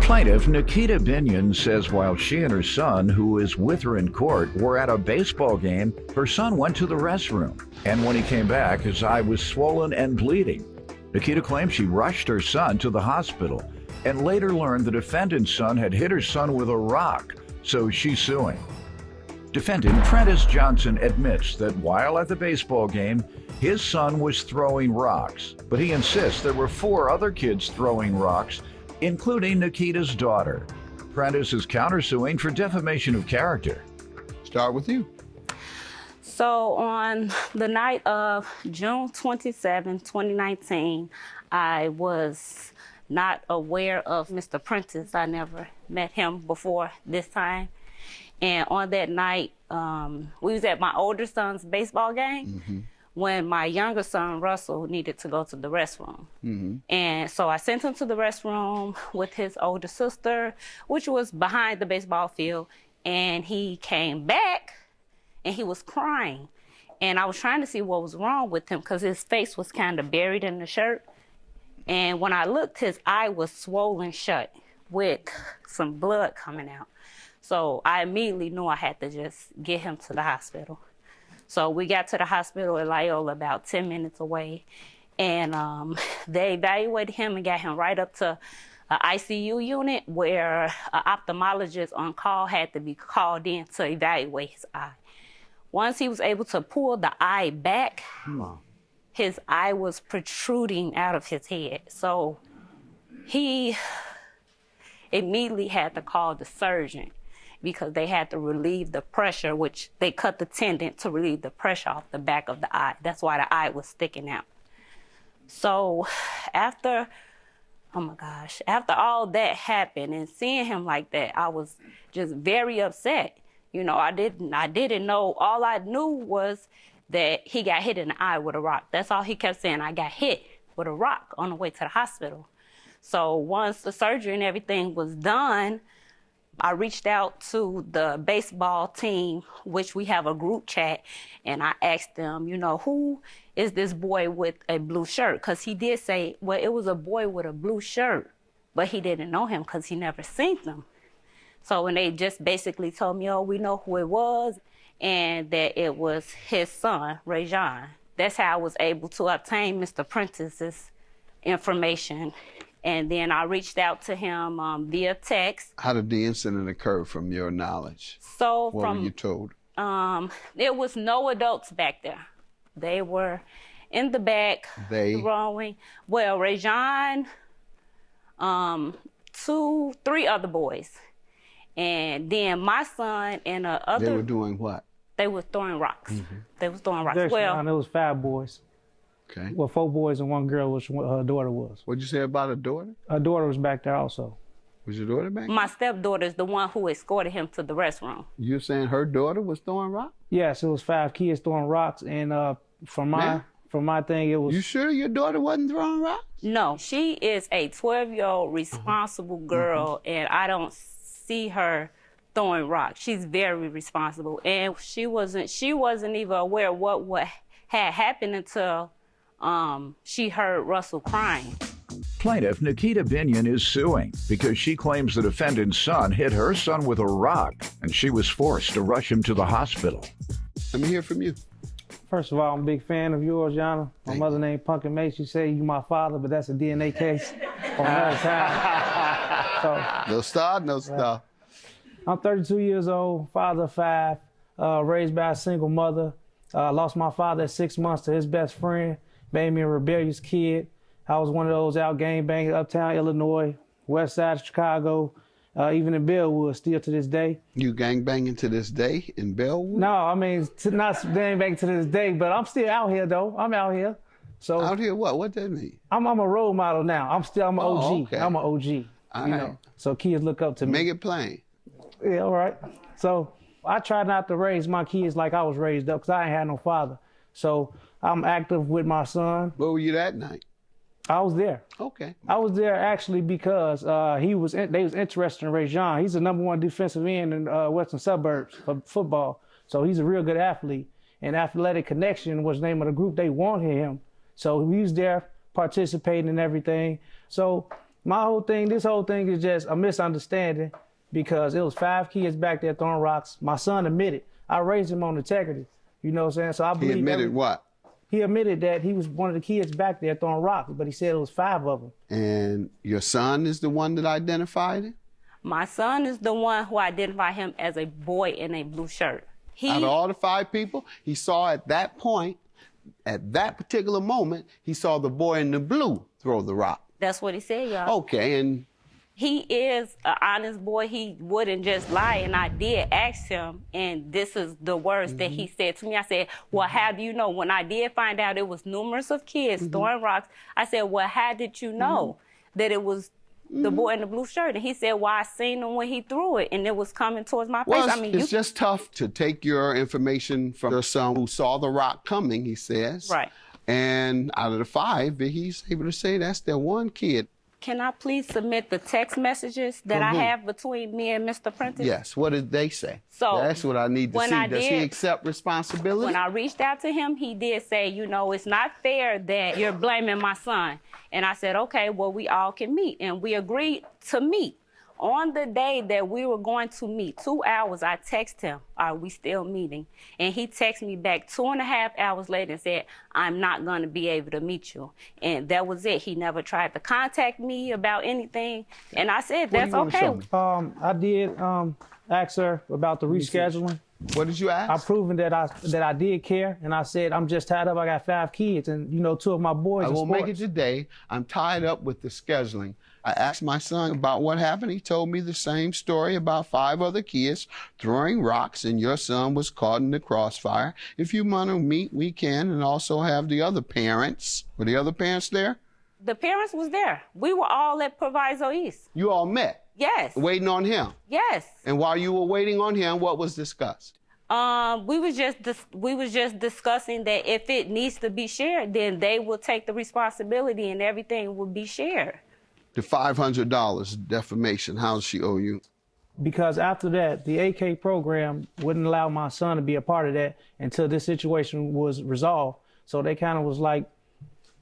Plaintiff Nikita Binion says while she and her son, who is with her in court, were at a baseball game, her son went to the restroom. And when he came back, his eye was swollen and bleeding. Nikita claims she rushed her son to the hospital and later learned the defendant's son had hit her son with a rock, so she's suing. Defendant Prentice Johnson admits that while at the baseball game, his son was throwing rocks, but he insists there were 4 other kids throwing rocks, including Nikita's daughter. Prentice is countersuing for defamation of character. Start with you. So on the night of June 27, 2019, I was not aware of Mr. Prentice. I never met him before this time. And on that night, we was at my older son's baseball game when my younger son, Russell, needed to go to the restroom. And so I sent him to the restroom with his older sister, which was behind the baseball field. And he came back and he was crying. And I was trying to see what was wrong with him because his face was kind of buried in the shirt. And when I looked, his eye was swollen shut with some blood coming out. So I immediately knew I had to just get him to the hospital. So we got to the hospital at Loyola, about 10 minutes away. And they evaluated him and got him right up to an ICU unit where an ophthalmologist on call had to be called in to evaluate his eye. Once he was able to pull the eye back, his eye was protruding out of his head. So he immediately had to call the surgeon because they had to relieve the pressure, which they cut the tendon to relieve the pressure off the back of the eye. That's why the eye was sticking out. So after all that happened and seeing him like that, I was just very upset. You know, I didn't know. All I knew was that he got hit in the eye with a rock. That's all he kept saying. I got hit with a rock on the way to the hospital. So once the surgery and everything was done, I reached out to the baseball team, which we have a group chat, and I asked them, you know, who is this boy with a blue shirt? Because he did say, well, it was a boy with a blue shirt, but he didn't know him because he never seen them. So when they just basically told me, oh, we know who it was, and that it was his son, Rajon. That's how I was able to obtain Mr. Prentice's information. And then I reached out to him via text. How did the incident occur from your knowledge? So what were you told? There was no adults back there. They were in the back throwing. Well, Rajon, 2, 3 other boys. And then my son and other. They were doing what? They were throwing rocks. They was throwing rocks. Well, it was 5 boys. Okay. Well, 4 boys and 1 girl, which her daughter was. What'd you say about her daughter? Her daughter was back there also. Was your daughter back there? My stepdaughter is the one who escorted him to the restroom. You're saying her daughter was throwing rocks? Yes, it was 5 kids throwing rocks, and from my thing, it was. You sure your daughter wasn't throwing rocks? No, she is a 12-year-old responsible girl, and I don't see her throwing rocks. She's very responsible, and she wasn't even aware of what had happened until she heard Russell crying. Plaintiff Nikita Binion is suing because she claims the defendant's son hit her son with a rock and she was forced to rush him to the hospital. Let me hear from you. First of all, I'm a big fan of yours, Yana. My mother named Pumpkin May. She say you my father, but that's a DNA case on another time. So, no star. I'm 32 years old, father of 5, raised by a single mother. Lost my father at 6 months to his best friend, made me a rebellious kid. I was one of those out gangbanging uptown Illinois, west side of Chicago, even in Bellwood, still to this day. You gangbanging to this day in Bellwood? No, I mean, not gangbanging to this day, but I'm still out here, though. I'm out here. So out here what? What that mean? I'm a role model now. I'm an OG. Okay. I'm an OG. All right. So kids look up to me. Make it plain. Yeah, all right. So I try not to raise my kids like I was raised up because I ain't had no father. So I'm active with my son. Where were you that night? I was there. Okay. I was there actually because they was interested in Rajon. He's the #1 defensive end in Western Suburbs of football. So he's a real good athlete. And Athletic Connection was the name of the group. They wanted him. So he was there participating in everything. So This whole thing is just a misunderstanding because it was 5 kids back there throwing rocks. My son admitted. I raised him on integrity. You know what I'm saying? So I believe He admitted what? He admitted that he was one of the kids back there throwing rocks, but he said it was 5 of them. And your son is the one that identified it? My son is the one who identified him as a boy in a blue shirt. Out of all the 5 people, he saw at that point, at that particular moment, he saw the boy in the blue throw the rock. That's what he said, y'all. Okay, and He is an honest boy. He wouldn't just lie. And I did ask him, and this is the words that he said to me. I said, well, how do you know? When I did find out it was numerous of kids throwing rocks, I said, well, how did you know that it was the boy in the blue shirt? And he said, well, I seen him when he threw it, and it was coming towards my face. well, I mean, it's just tough to take your information from your son who saw the rock coming, he says. Right. And out of the 5, he's able to say that's their one kid. Can I please submit the text messages that I have between me and Mr. Prentice? Yes, what did they say? So, that's what I need to when see. I Does he did- accept responsibility? When I reached out to him, he did say, you know, it's not fair that you're blaming my son. And I said, okay, well, we all can meet. And we agreed to meet. On the day that we were going to meet, 2 hours, I texted him, are we still meeting? And he texted me back 2.5 hours later and said, I'm not going to be able to meet you. And that was it. He never tried to contact me about anything. And I said, What do that's you wanna okay. show me? I did ask her about the rescheduling. What did you ask? I proven that I did care, and I said I'm just tied up. I got 5 kids, and 2 of my boys. I in won't make it sports. today. I'm tied up with the scheduling. I asked my son about what happened. He told me the same story about 5 other kids throwing rocks, and your son was caught in the crossfire. If you want to meet, we can, and also have the other parents. Were the other parents there? The parents was there. We were all at Proviso East. You all met, Yes. waiting on him. Yes. And while you were waiting on him, what was discussed? We was just discussing that if it needs to be shared, then they will take the responsibility and everything will be shared. The $500 defamation, how does she owe you? Because after that, the AK program wouldn't allow my son to be a part of that until this situation was resolved. So they kind of was like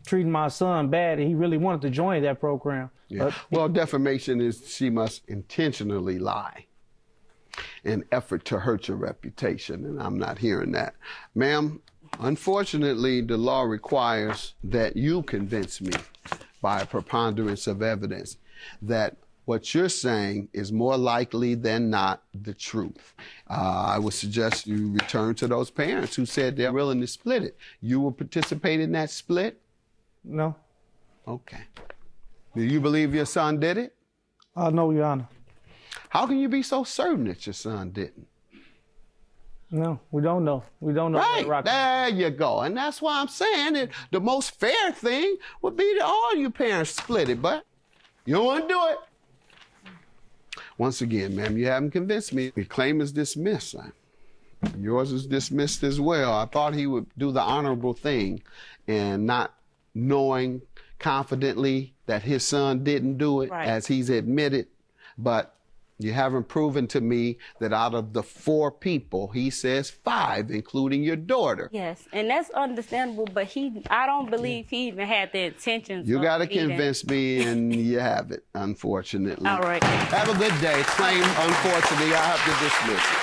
treating my son bad, and he really wanted to join that program. Yeah. Well, defamation is she must intentionally lie in effort to hurt your reputation, and I'm not hearing that. Ma'am, unfortunately, the law requires that you convince me by a preponderance of evidence that what you're saying is more likely than not the truth. I would suggest you return to those parents who said they're willing to split it. You will participate in that split? No. Okay. Do you believe your son did it? No, Your Honor. How can you be so certain that your son didn't? No, we don't know. We don't know. Right, there you go. And that's why I'm saying that the most fair thing would be that all you parents split it, but you don't want to do it. Once again, ma'am, you haven't convinced me. The claim is dismissed. Yours is dismissed as well. I thought he would do the honorable thing and not knowing confidently that his son didn't do it, Right. as he's admitted, but you haven't proven to me that out of the 4 people, he says 5, including your daughter. Yes, and that's understandable, but I don't believe he even had the intentions. You of got to even- convince me, and you have it, unfortunately. All right. Have a good day. Claim, unfortunately, I have to dismiss it.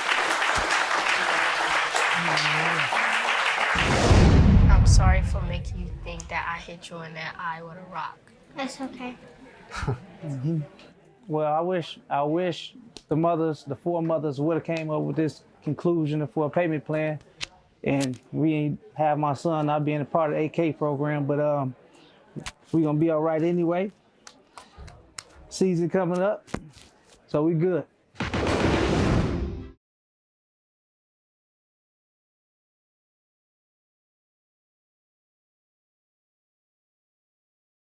I'm sorry for making you think that I hit you in that eye with a rock. That's okay. Well, I wish the 4 mothers would have came up with this conclusion for a payment plan, and we ain't have my son not being a part of the AK program. But we gonna be all right anyway. Season coming up, so we good.